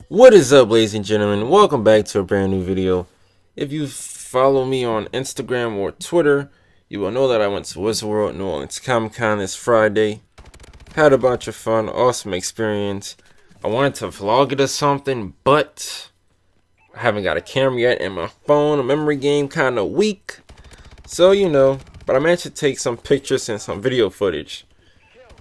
What is up, ladies and gentlemen? Welcome back to a brand new video. If you follow me on Instagram or Twitter, you will know that I went to Wizard World New Orleans Comic Con this Friday. Had a bunch of fun, awesome experience. I wanted to vlog it or something, but I haven't got a camera yet, and my phone, a memory game, kind of weak. So, you know, but I managed to take some pictures and some video footage.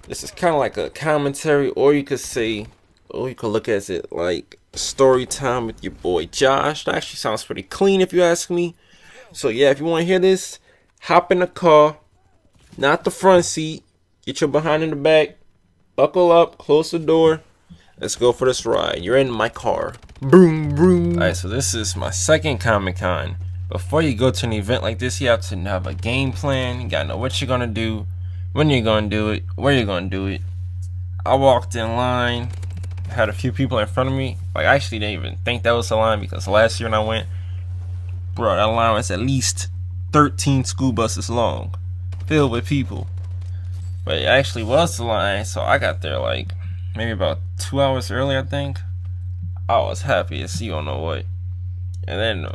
This is kind of like a commentary, or you could say, or you could look at it like story time with your boy Josh. That actually sounds pretty clean if you ask me. So yeah, if you want to hear this, hop in the car, not the front seat, get your behind in the back, buckle up, close the door, let's go for this ride. You're in my car. Boom, boom. Alright, so this is my second Comic-Con. Before you go to an event like this, you have to have a game plan. You gotta know what you're gonna do, when you're gonna do it, where you're gonna do it. I walked in line, had a few people in front of me. Like, I actually didn't even think that was a line, because last year when I went, bro, that line was at least 13 school buses long, filled with people. But it actually was the line, so I got there like maybe about 2 hours early, I think. I was happy as you don't know what. And then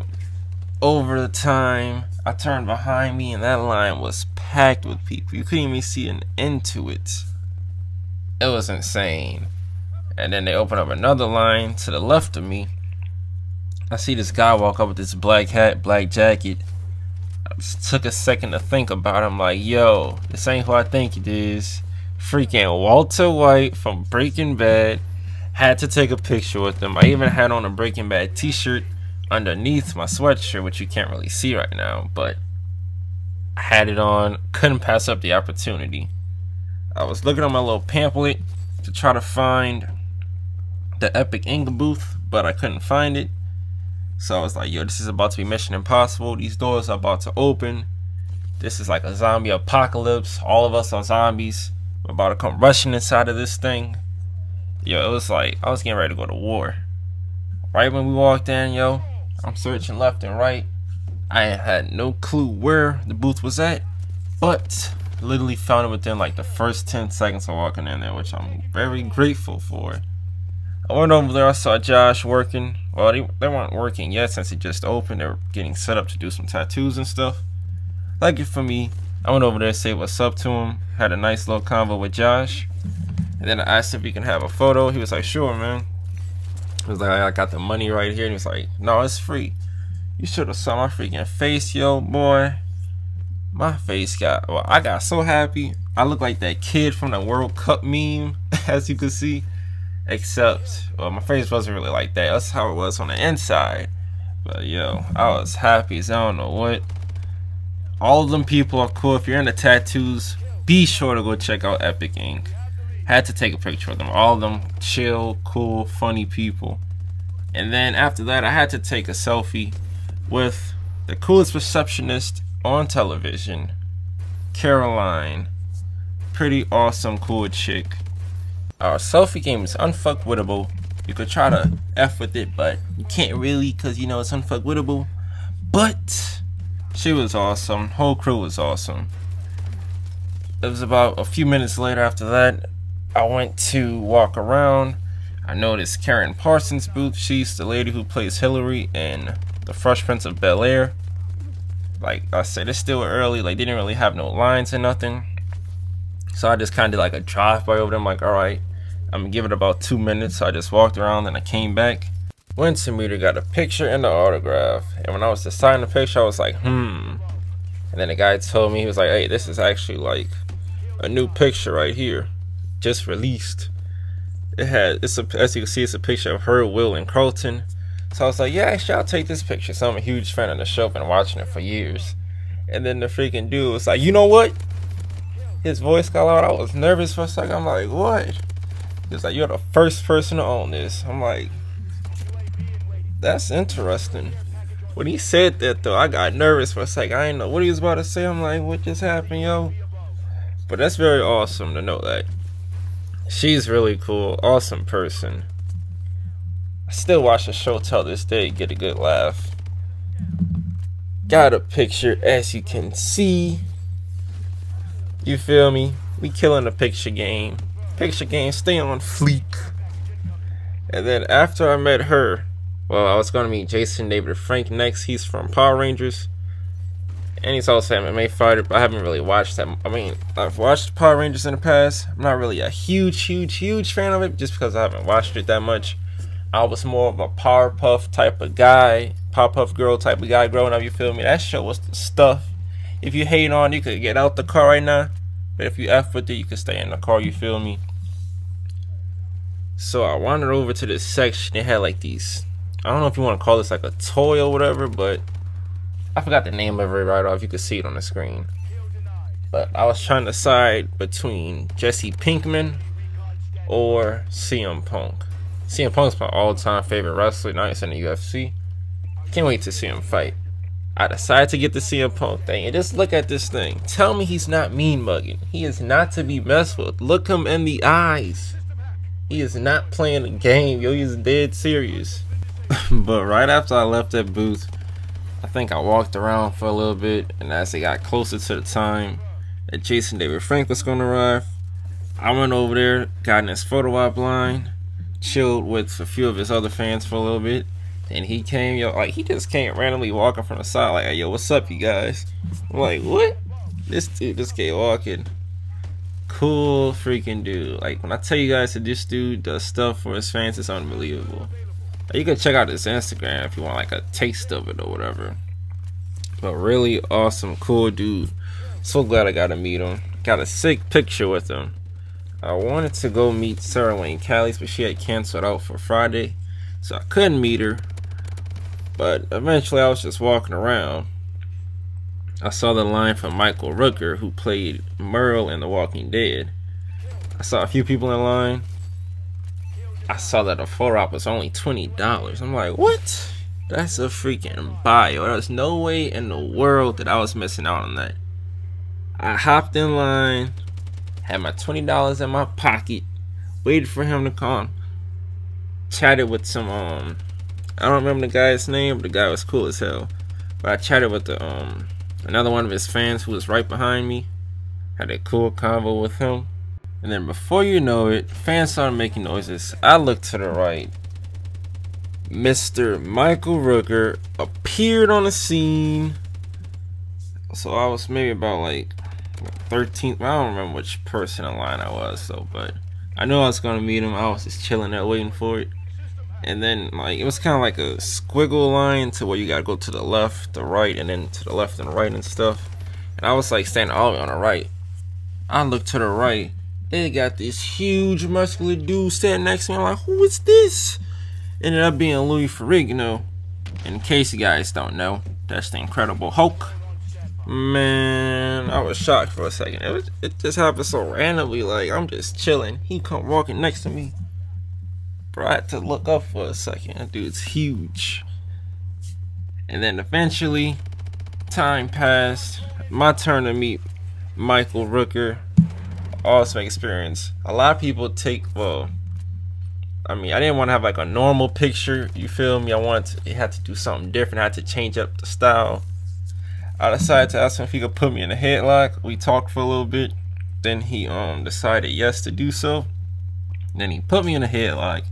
over the time, I turned behind me and that line was packed with people. You couldn't even see an end to it. It was insane. And then they open up another line to the left of me. I see this guy walk up with this black hat, black jacket. I just took a second to think about it. I'm like, yo, this ain't who I think it is. Freaking Walter White from Breaking Bad. Had to take a picture with him. I even had on a Breaking Bad t-shirt underneath my sweatshirt, which you can't really see right now, but I had it on. Couldn't pass up the opportunity. I was looking at my little pamphlet to try to find the Epic Ink booth, but I couldn't find it. So I was like, yo, this is about to be Mission Impossible. These doors are about to open. This is like a zombie apocalypse. All of us are zombies. We're about to come rushing inside of this thing. Yo, it was like I was getting ready to go to war. Right when we walked in, yo, I'm searching left and right. I had no clue where the booth was at, but literally found it within like the first 10 seconds of walking in there, which I'm very grateful for. I went over there, I saw Josh working. Well, they weren't working yet since it just opened. They were getting set up to do some tattoos and stuff. Like it for me, I went over there to say what's up to him. Had a nice little convo with Josh. And then I asked if he can have a photo. He was like, sure, man. He was like, I got the money right here. And he was like, no, it's free. You should have saw my freaking face, yo, boy. My face got, well, I got so happy. I look like that kid from the World Cup meme, as you can see. Except, well, my face wasn't really like that. That's how it was on the inside. But yo, I was happy as I don't know what. All of them people are cool. If you're into tattoos, be sure to go check out Epic Ink. Had to take a picture of them. All of them chill, cool, funny people. And then after that, I had to take a selfie with the coolest receptionist on television, Caroline. Pretty awesome, cool chick. Our selfie game is unfuckwittable. You could try to F with it, but you can't really, because you know it's unfuckwittable. But she was awesome. Whole crew was awesome. It was about a few minutes later after that, I went to walk around. I noticed Karen Parsons' booth. She's the lady who plays Hillary in The Fresh Prince of Bel-Air. Like I said, it's still early. Like, they didn't really have no lines or nothing. So I just kind of did like a drive-by over them, like, alright, I'm gonna give it about 2 minutes. So I just walked around, and I came back. Went to meet her, got a picture and an autograph. And when I was deciding the picture, I was like, And then the guy told me, he was like, hey, this is actually like a new picture right here. Just released. As you can see, it's a picture of her, Will, and Carlton. So I was like, yeah, actually, I'll take this picture. So I'm a huge fan of the show, been watching it for years. And then the freaking dude was like, you know what? His voice got loud. I was nervous for a second. I'm like, what? He was like, you're the first person to own this. I'm like, that's interesting. When he said that, though, I got nervous for a second. I didn't know what he was about to say. I'm like, what just happened, yo? But that's very awesome to know that. She's really cool. Awesome person. I still watch the show till this day, get a good laugh. Got a picture, as you can see. You feel me? We killing the picture game. Picture game, stay on fleek. And then after I met her, well, I was gonna meet Jason David Frank next. He's from Power Rangers. And he's also an MMA fighter, but I haven't really watched that. I mean, I've watched Power Rangers in the past. I'm not really a huge fan of it, just because I haven't watched it that much. I was more of a Powerpuff type of guy, Powerpuff Girl type of guy growing up, you feel me? That show was the stuff. If you hate on, you could get out the car right now. But if you F with it, you could stay in the car, you feel me? So I wandered over to this section. They had like these, I don't know if you want to call this like a toy or whatever, but I forgot the name of it right off. You could see it on the screen. But I was trying to decide between Jesse Pinkman or CM Punk. CM Punk's my all-time favorite wrestler, not just in the UFC. Can't wait to see him fight. I decided to get the CM Punk thing. And just look at this thing. Tell me he's not mean mugging. He is not to be messed with. Look him in the eyes. He is not playing a game. Yo, he's dead serious. But right after I left that booth, I think I walked around for a little bit, and as it got closer to the time that Jason David Frank was going to arrive, I went over there, got in his photo op line, chilled with a few of his other fans for a little bit, and he came, yo, like, he just came randomly walking from the side, like, hey, yo, what's up, you guys? I'm like, what? This dude just came walking. Cool freaking dude. Like, when I tell you guys that this dude does stuff for his fans, it's unbelievable. You can check out his Instagram if you want like a taste of it or whatever. But really awesome, cool dude. So glad I got to meet him. Got a sick picture with him. I wanted to go meet Sarah Wayne Callies, but she had canceled out for Friday, so I couldn't meet her. But eventually I was just walking around. I saw the line from Michael Rooker, who played Merle in The Walking Dead. I saw a few people in line. I saw that a photo op was only $20. I'm like, what? That's a freaking bio. There's no way in the world that I was missing out on that. I hopped in line, had my $20 in my pocket, waited for him to come, chatted with some I don't remember the guy's name, but the guy was cool as hell. But I chatted with the another one of his fans who was right behind me. Had a cool convo with him. And then before you know it, fans started making noises. I looked to the right. Mr. Michael Rooker appeared on the scene. So I was maybe about like 13th. I don't remember which person in line I was, though, but I knew I was gonna meet him. I was just chilling there waiting for it. And then like it was kind of like a squiggle line to where you gotta go to the left, the right, and then to the left and right and stuff. And I was like standing all the way on the right. I looked to the right. They got this huge muscular dude standing next to me. I'm like, who is this? Ended up being Louis Ferrigno. In case you guys don't know, that's the Incredible Hulk. Man, I was shocked for a second. It just happened so randomly. Like, I'm just chilling. He come walking next to me. Bro, I had to look up for a second. That dude's huge. And then eventually, time passed. My turn to meet Michael Rooker. Awesome experience. A lot of people take, well, I mean, I didn't want to have like a normal picture, you feel me? It had to do something different. I had to change up the style. I decided to ask him if he could put me in a headlock. We talked for a little bit. Then he decided yes to do so. Then he put me in a headlock.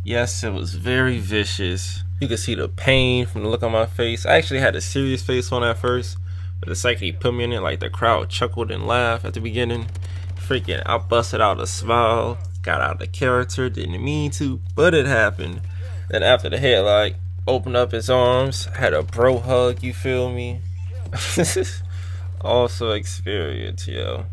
Yes, it was very vicious. You could see the pain from the look on my face. I actually had a serious face on at first, but the second he put me in it, like the crowd chuckled and laughed at the beginning. Freaking, I busted out a smile, got out of the character, didn't mean to, but it happened. Then after the headlock, opened up his arms, had a bro hug, you feel me? Also experience, yo.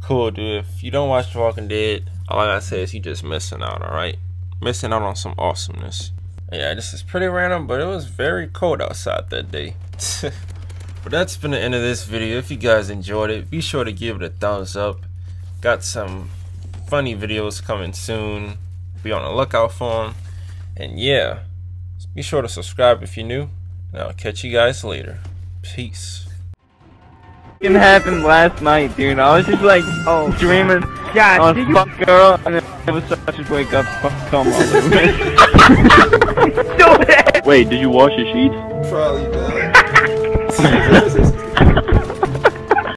Cool, dude. If you don't watch The Walking Dead, all I gotta say is you just missing out, alright? Missing out on some awesomeness. Yeah, this is pretty random, but it was very cold outside that day. But that's been the end of this video. If you guys enjoyed it, be sure to give it a thumbs up. Got some funny videos coming soon. Be on the lookout for them. And yeah, be sure to subscribe if you're new. And I'll catch you guys later. Peace. It happened last night, dude. I was just like, dreaming on fuck girl, and then all of a sudden I just wake up, fuck come all over me. Wait, did you wash your sheets? Probably not.